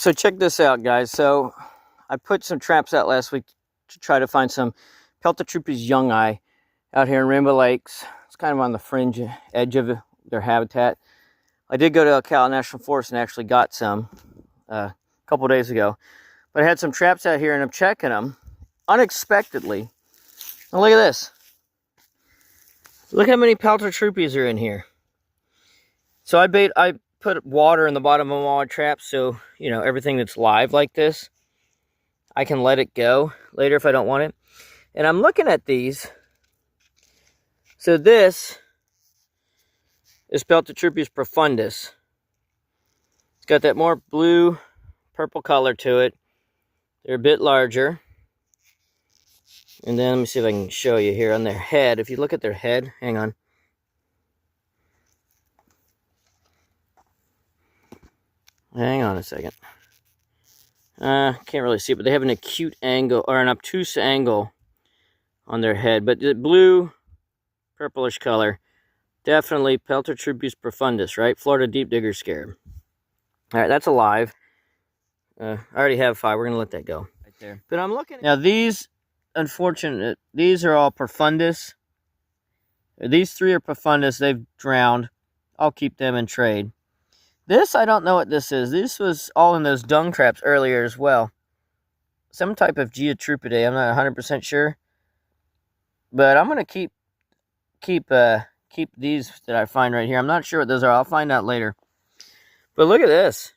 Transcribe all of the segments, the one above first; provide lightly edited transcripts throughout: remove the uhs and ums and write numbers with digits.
So check this out, guys. So I put some traps out last week to try to find some Peltotrupes youngi out here in Rainbow Lakes. It's kind of on the fringe edge of their habitat. I did go to Ocala National Forest and actually got some a couple days ago. But I had some traps out here and I'm checking them unexpectedly. Now look at this. Look how many Peltotrupes are in here. So I put water in the bottom of all my traps, so you know everything that's live like this, I can let it go later if I don't want it. And I'm looking at these. So this is Peltotrupes profundus. It's got that more blue purple color to it. They're a bit larger. And then let me see if I can show you here on their head. If you look at their head, hang on. Hang on a second. Can't really see it, but they have an acute angle, or an obtuse angle on their head. But the blue, purplish color, definitely Peltotrupes profundus, right? Florida deep digger scare. All right, that's alive. I already have 5. We're going to let that go. Right there. But I'm looking at... Now, these, unfortunate, these are all profundus. These 3 are profundus. They've drowned. I'll keep them in trade. This, I don't know what this is. This was all in those dung traps earlier as well. Some type of Geotrupidae. I'm not 100% sure. But I'm going to keep these that I find right here. I'm not sure what those are. I'll find out later. But look at this.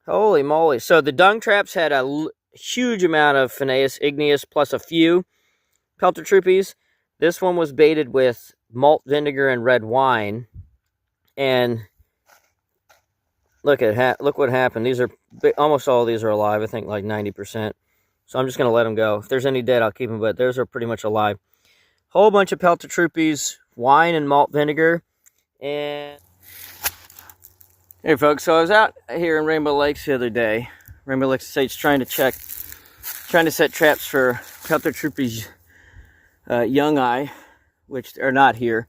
Holy moly. So the dung traps had a huge amount of Phineas igneus plus a few Peltotrupes. This one was baited with malt vinegar and red wine. And... look what happened. These are almost all of these are alive. I think like 90%. So I'm just gonna let them go. If there's any dead, I'll keep them. But those are pretty much alive. Whole bunch of Peltotrupes, wine and malt vinegar, and hey folks. So I was out here in Rainbow Lakes the other day. Rainbow Lakes Estate's trying to set traps for Peltotrupes youngi, which are not here.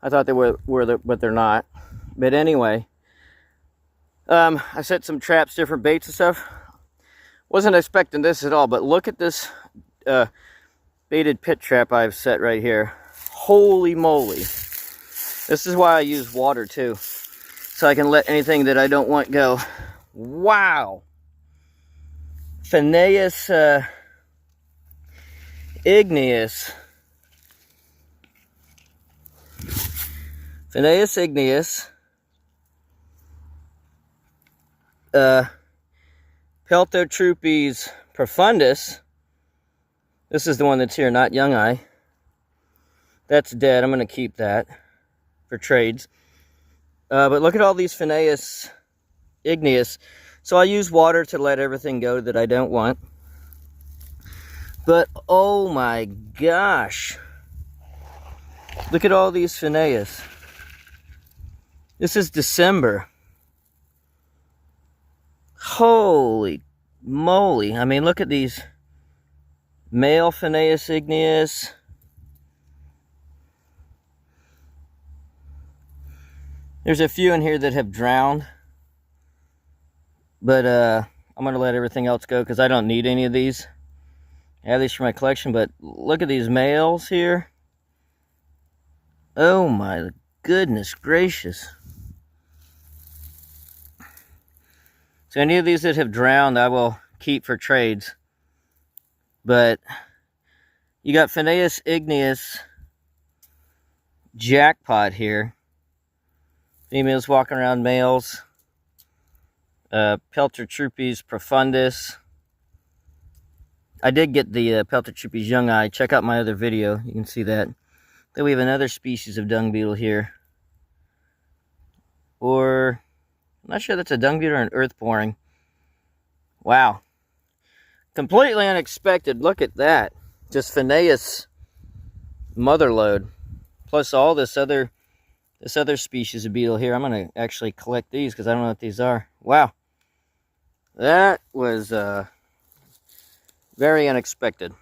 I thought they were but they're not. But anyway. I set some traps, different baits and stuff. Wasn't expecting this at all, but look at this baited pit trap I've set right here. Holy moly. This is why I use water too. So I can let anything that I don't want go. Wow. Phineas igneus. Phineas igneus. Peltotrupes profundus. This is the one that's here, not youngi. That's dead. I'm going to keep that for trades. But look at all these Phineas igneus. So I use water to let everything go that I don't want. But oh my gosh. Look at all these Phineas. This is December. Holy moly. I mean, look at these male Phineas igneus. There's a few in here that have drowned. But I'm going to let everything else go because I don't need any of these. I have these for my collection, but look at these males here. Oh my goodness gracious. So any of these that have drowned, I will keep for trades. But you got Phineas igneus jackpot here. Females walking around males. Peltotrupes profundus. I did get the Peltotrupes youngi. Check out my other video. You can see that. Then we have another species of dung beetle here. Or... I'm not sure that's a dung beetle or an earth boring. Wow. Completely unexpected. Look at that. Just Phineas motherload. Plus all this other species of beetle here. I'm going to actually collect these because I don't know what these are. Wow. That was very unexpected.